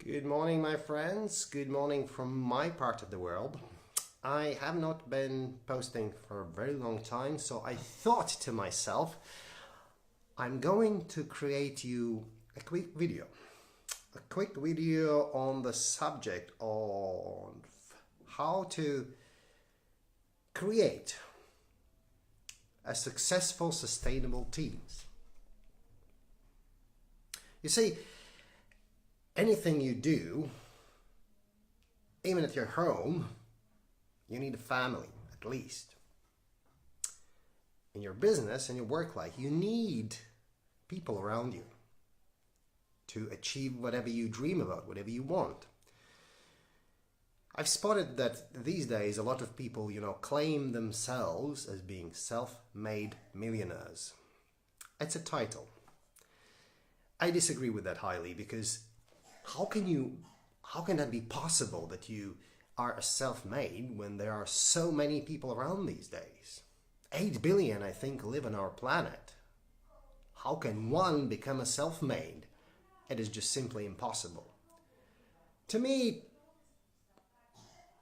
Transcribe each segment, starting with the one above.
Good morning, my friends. Good morning from my part of the world. I have not been posting for a very long time, so I thought to myself, I'm going to create you a quick video. A quick video on the subject of how to create a successful, sustainable teams. You see, anything you do, even at your home, you need a family, at least. In your business and your work life, you need people around you to achieve whatever you dream about, whatever you want. I've spotted that these days a lot of people, claim themselves as being self-made millionaires. It's a title. I disagree with that highly because how can that be possible that you are self-made when there are so many people around these days? 8 billion, I think, live on our planet. How can one become a self-made? It is just simply impossible. To me,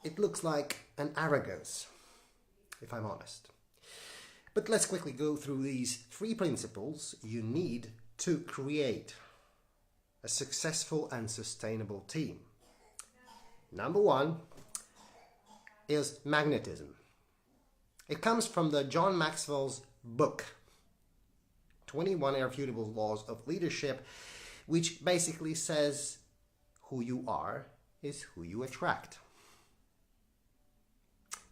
it looks like an arrogance, if I'm honest. But let's quickly go through these 3 principles you need to create a successful and sustainable team. Number 1 is magnetism. It comes from the John Maxwell's book, 21 Irrefutable Laws of Leadership, which basically says who you are is who you attract.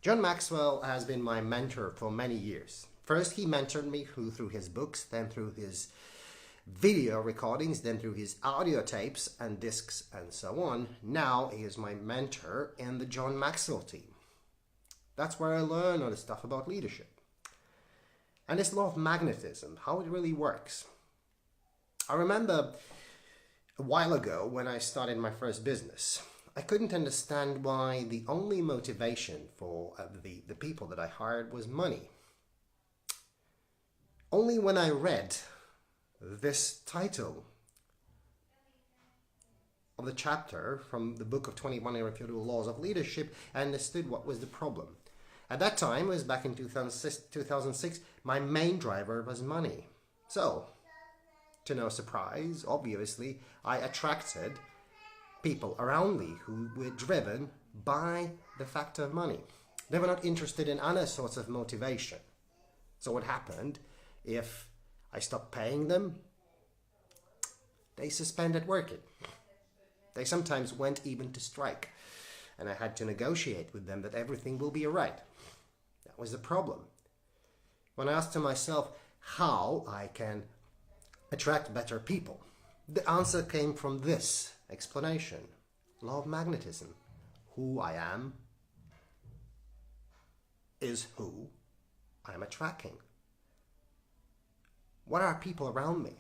John Maxwell has been my mentor for many years. First, he mentored me through his books, then through his video recordings, then through his audio tapes and discs and so on. Now he is my mentor in the John Maxwell team. That's where I learn all the stuff about leadership. And this law of magnetism, how it really works. I remember a while ago when I started my first business, I couldn't understand why the only motivation for the people that I hired was money. Only when I read this title of the chapter from the book of 21 Irrefutable Laws of Leadership, I understood what was the problem. At that time, it was back in 2006, my main driver was money. So, to no surprise, obviously, I attracted people around me who were driven by the factor of money. They were not interested in other sorts of motivation. So what happened? If I stopped paying them, they suspended working. They sometimes went even to strike. And I had to negotiate with them that everything will be alright. That was the problem. When I asked to myself how I can attract better people, the answer came from this explanation. Law of magnetism. Who I am is who I am attracting. What are people around me?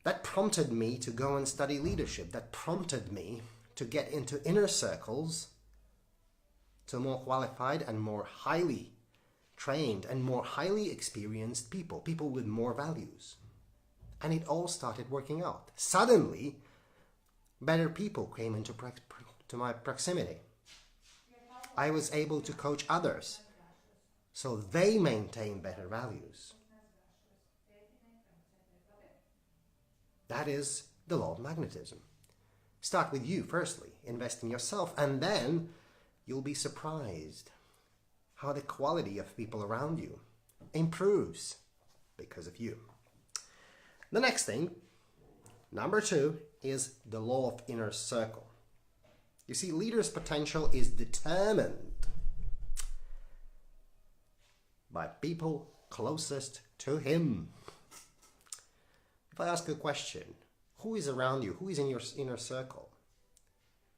That prompted me to go and study leadership. That prompted me to get into inner circles to more qualified and more highly trained and more highly experienced people. People with more values. And it all started working out. Suddenly, better people came into my proximity. I was able to coach others so they maintain better values. That is the law of magnetism. Start with you firstly, invest in yourself, and then you'll be surprised how the quality of people around you improves because of you. The next thing, number 2, is the law of inner circle. You see, leader's potential is determined by people closest to him. If I ask a question, who is around you? Who is in your inner circle?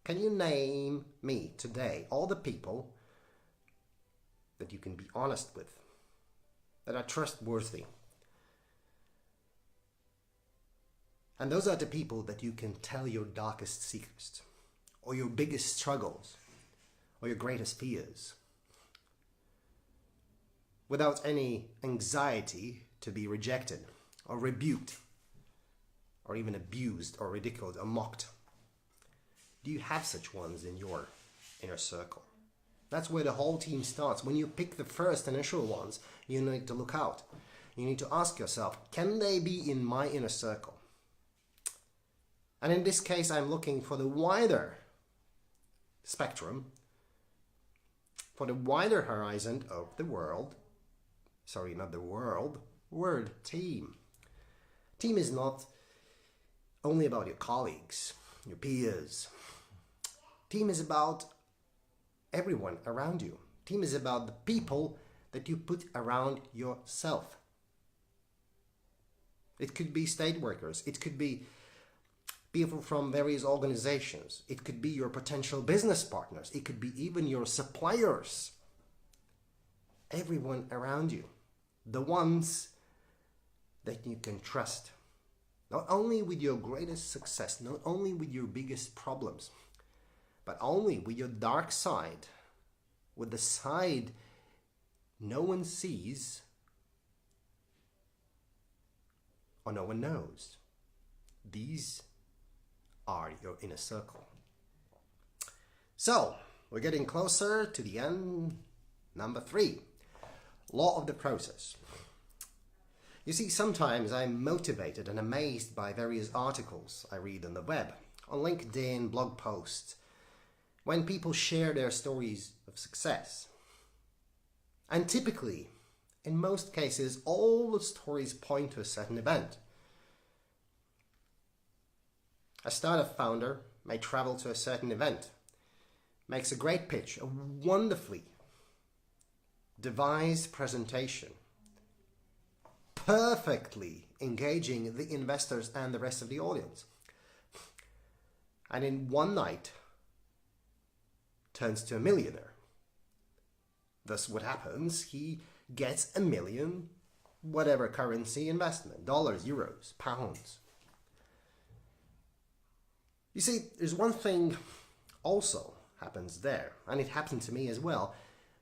Can you name me today all the people that you can be honest with, that are trustworthy? And those are the people that you can tell your darkest secrets, or your biggest struggles, or your greatest fears, without any anxiety to be rejected or rebuked or even abused or ridiculed or mocked. Do you have such ones in your inner circle? That's where the whole team starts. When you pick the first initial ones, you need to look out. You need to ask yourself, can they be in my inner circle? And in this case, I'm looking for the wider spectrum, for the wider horizon of the world. Sorry, not the world, word team. Team is not only about your colleagues, your peers. Team is about everyone around you. Team is about the people that you put around yourself. It could be state workers. It could be people from various organizations. It could be your potential business partners. It could be even your suppliers. Everyone around you. The ones that you can trust. Not only with your greatest success, not only with your biggest problems, but only with your dark side, with the side no one sees or no one knows. These are your inner circle. So, we're getting closer to the end. Number 3, law of the process. You see, sometimes I'm motivated and amazed by various articles I read on the web, on LinkedIn, blog posts, when people share their stories of success. And typically, in most cases, all the stories point to a certain event. A startup founder may travel to a certain event, makes a great pitch, a wonderfully devised presentation, perfectly engaging the investors and the rest of the audience. And in one night, turns to a millionaire. Thus what happens, he gets $1 million, whatever currency investment, dollars, euros, pounds. You see, there's one thing also happens there, and it happened to me as well.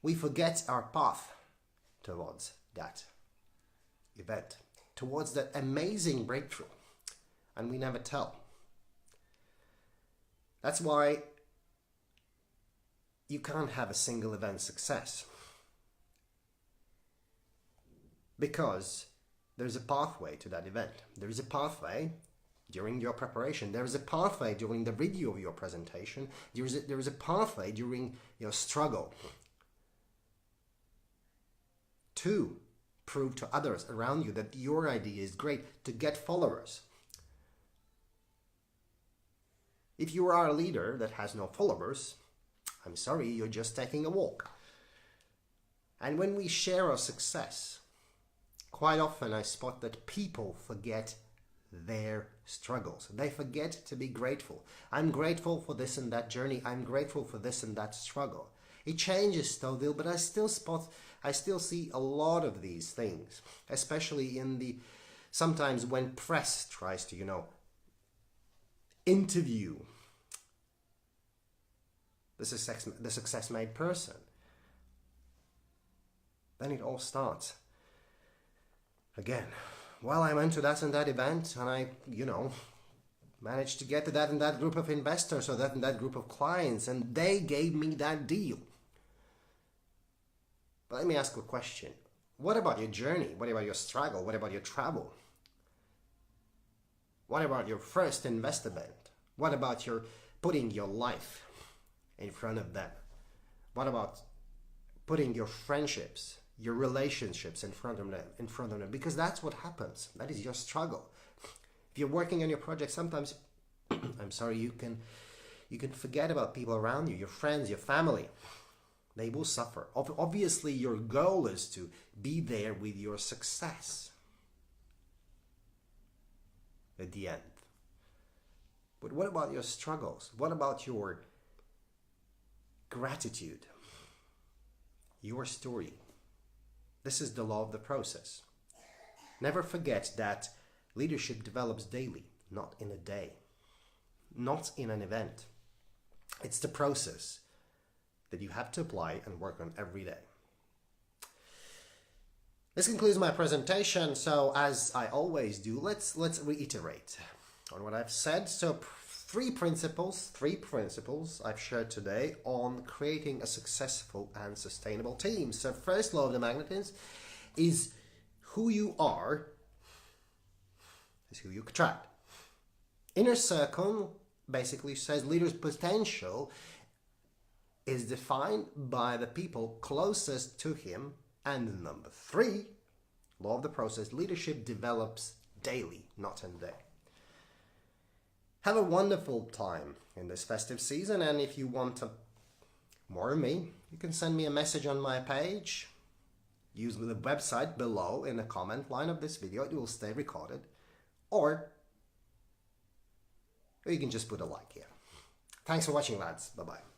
We forget our path towards that event, towards that amazing breakthrough, and we never tell. That's why you can't have a single event success, because there's a pathway to that event. There is a pathway during your preparation. There is a pathway during the video of your presentation. There is a pathway during your struggle to prove to others around you that your idea is great, to get followers. If you are a leader that has no followers, I'm sorry, you're just taking a walk. And when we share our success, quite often I spot that people forget their struggles. They forget to be grateful. I'm grateful for this and that journey. I'm grateful for this and that struggle. It changes still, but I still see a lot of these things, especially in the, sometimes when press tries to, interview the success-made person. Then it all starts again. Well, I went to that and that event, and I, managed to get to that and that group of investors or that and that group of clients, and they gave me that deal. But let me ask you a question. What about your journey? What about your struggle? What about your travel? What about your first investment? What about your putting your life in front of them? What about putting your friendships, your relationships in front of them? Because that's what happens. That is your struggle. If you're working on your project, sometimes I'm sorry, you can forget about people around you, your friends, your family. They will suffer. Obviously, your goal is to be there with your success at the end. But what about your struggles? What about your gratitude? Your story? This is the law of the process. Never forget that leadership develops daily, not in a day, not in an event. It's the process that you have to apply and work on every day. This concludes my presentation. So as I always do, let's reiterate on what I've said. So three principles I've shared today on creating a successful and sustainable team. So first law of the magnetism is who you are is who you attract. Inner circle basically says leader's potential is defined by the people closest to him. And number three, law of the process, leadership develops daily, not in a day. Have a wonderful time in this festive season, and if you want more of me, you can send me a message on my page. Use the website below in the comment line of this video. It will stay recorded. Or you can just put a like here. Thanks for watching, lads. Bye-bye.